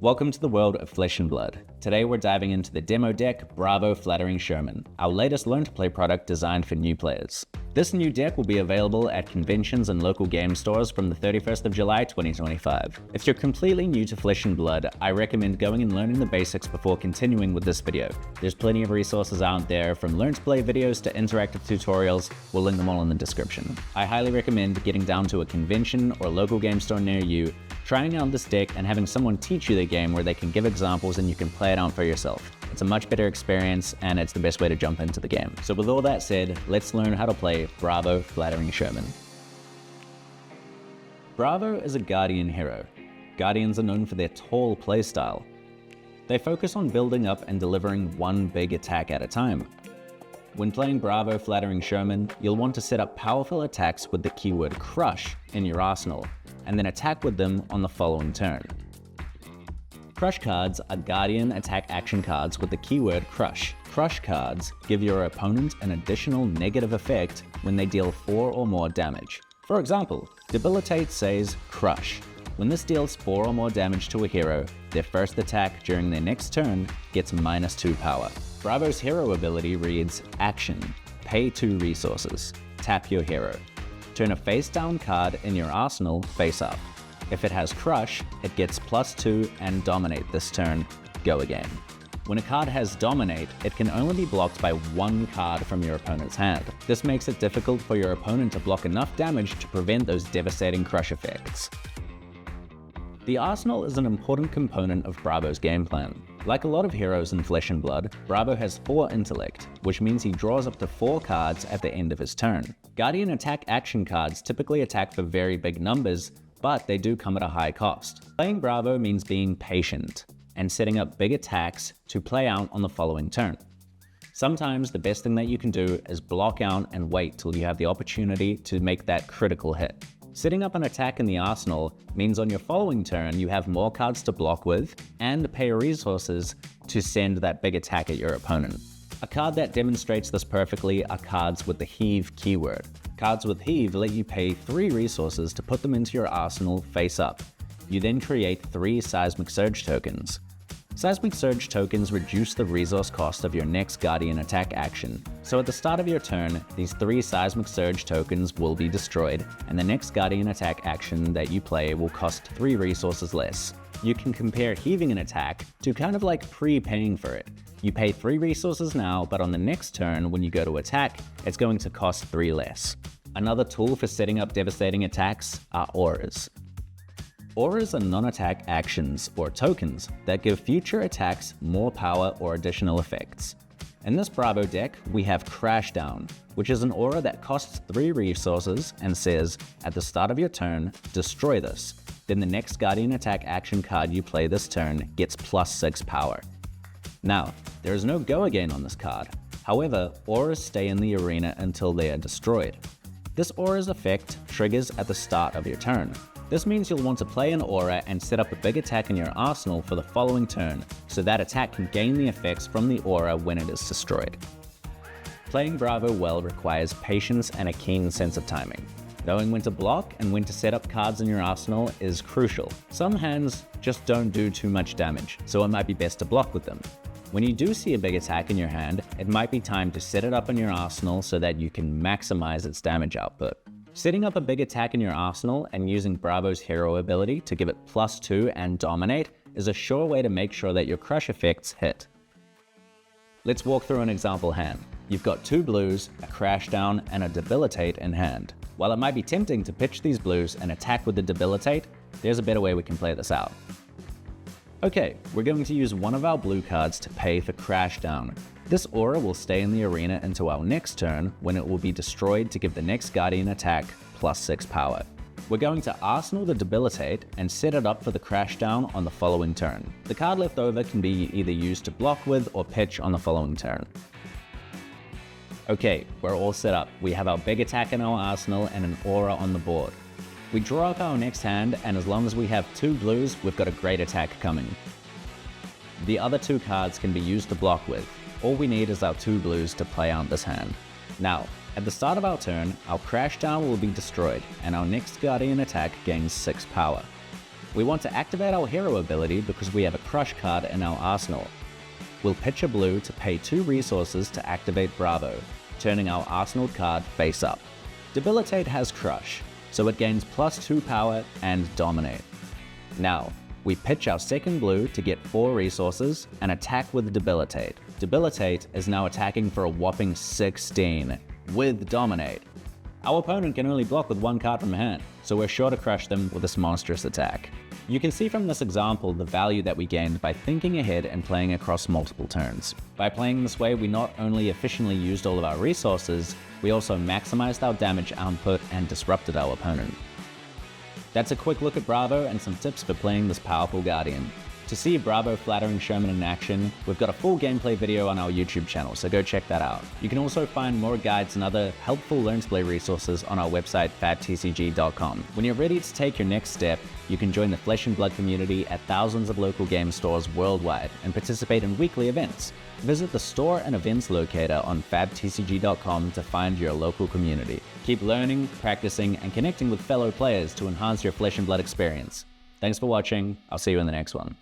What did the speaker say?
Welcome to the world of Flesh and Blood. Today we're diving into the demo deck, Bravo Flattering Showman, our latest learn-to-play product designed for new players. This new deck will be available at conventions and local game stores from the 31st of July 2025. If you're completely new to Flesh and Blood, I recommend going and learning the basics before continuing with this video. There's plenty of resources out there, from learn-to-play videos to interactive tutorials. We'll link them all in the description. I highly recommend getting down to a convention or local game store near you, trying out this deck and having someone teach you the game where they can give examples and you can play it out for yourself. It's a much better experience and it's the best way to jump into the game. So with all that said, let's learn how to play Bravo Flattering Showman. Bravo is a Guardian hero. Guardians are known for their tall playstyle. They focus on building up and delivering one big attack at a time. When playing Bravo Flattering Showman, you'll want to set up powerful attacks with the keyword Crush in your arsenal, and then attack with them on the following turn. Crush cards are Guardian attack action cards with the keyword Crush. Crush cards give your opponent an additional negative effect when they deal 4 or more damage. For example, Debilitate says Crush. When this deals 4 or more damage to a hero, their first attack during their next turn gets -2 power. Bravo's hero ability reads Action, pay 2 resources, tap your hero. Turn a face down card in your arsenal face up. If it has Crush, it gets +2 and Dominate this turn, go again. When a card has Dominate, it can only be blocked by 1 card from your opponent's hand. This makes it difficult for your opponent to block enough damage to prevent those devastating Crush effects. The arsenal is an important component of Bravo's game plan. Like a lot of heroes in Flesh and Blood, Bravo has 4 intellect, which means he draws up to 4 cards at the end of his turn. Guardian attack action cards typically attack for very big numbers, but they do come at a high cost. Playing Bravo means being patient and setting up big attacks to play out on the following turn. Sometimes the best thing that you can do is block out and wait till you have the opportunity to make that critical hit. Setting up an attack in the arsenal means on your following turn you have more cards to block with and pay resources to send that big attack at your opponent. A card that demonstrates this perfectly are cards with the Heave keyword. Cards with Heave let you pay 3 resources to put them into your arsenal face up. You then create 3 Seismic Surge tokens. Seismic Surge tokens reduce the resource cost of your next Guardian attack action. So at the start of your turn, these 3 Seismic Surge tokens will be destroyed, and the next Guardian attack action that you play will cost 3 resources less. You can compare heaving an attack to kind of like prepaying for it. You pay 3 resources now, but on the next turn when you go to attack, it's going to cost 3 less. Another tool for setting up devastating attacks are auras. Auras are non-attack actions, or tokens, that give future attacks more power or additional effects. In this Bravo deck, we have Crashdown, which is an aura that costs 3 resources and says, at the start of your turn, destroy this. Then the next Guardian attack action card you play this turn gets +6 power. Now, there is no go again on this card. However, auras stay in the arena until they are destroyed. This aura's effect triggers at the start of your turn. This means you'll want to play an aura and set up a big attack in your arsenal for the following turn, so that attack can gain the effects from the aura when it is destroyed. Playing Bravo well requires patience and a keen sense of timing. Knowing when to block and when to set up cards in your arsenal is crucial. Some hands just don't do too much damage, so it might be best to block with them. When you do see a big attack in your hand, it might be time to set it up in your arsenal so that you can maximize its damage output. Setting up a big attack in your arsenal and using Bravo's hero ability to give it +2 and Dominate is a sure way to make sure that your Crush effects hit. Let's walk through an example hand. You've got 2 blues, a Crashdown, and a Debilitate in hand. While it might be tempting to pitch these blues and attack with the Debilitate, there's a better way we can play this out. Okay, we're going to use one of our blue cards to pay for Crashdown. This aura will stay in the arena until our next turn, when it will be destroyed to give the next Guardian attack +6 power. We're going to arsenal the Debilitate and set it up for the Crashdown on the following turn. The card left over can be either used to block with or pitch on the following turn. Okay, we're all set up. We have our big attack in our arsenal and an aura on the board. We draw up our next hand, and as long as we have 2 blues, we've got a great attack coming. The other 2 cards can be used to block with. All we need is our 2 blues to play out this hand. Now, at the start of our turn, our Crashdown will be destroyed, and our next Guardian attack gains 6 power. We want to activate our hero ability because we have a crush card in our arsenal. We'll pitch a blue to pay 2 resources to activate Bravo, turning our arsenal card face up. Debilitate has crush, so it gains +2 power and dominate. Now, we pitch our second blue to get 4 resources and attack with Debilitate. Debilitate is now attacking for a whopping 16 with Dominate. Our opponent can only block with 1 card from hand, so we're sure to crush them with this monstrous attack. You can see from this example the value that we gained by thinking ahead and playing across multiple turns. By playing this way, we not only efficiently used all of our resources, we also maximized our damage output and disrupted our opponent. That's a quick look at Bravo and some tips for playing this powerful Guardian. To see Bravo Flattering Showman in action, we've got a full gameplay video on our YouTube channel, so go check that out. You can also find more guides and other helpful learn to play resources on our website, fabtcg.com. When you're ready to take your next step, you can join the Flesh and Blood community at thousands of local game stores worldwide and participate in weekly events. Visit the store and events locator on fabtcg.com to find your local community. Keep learning, practicing, and connecting with fellow players to enhance your Flesh and Blood experience. Thanks for watching. I'll see you in the next one.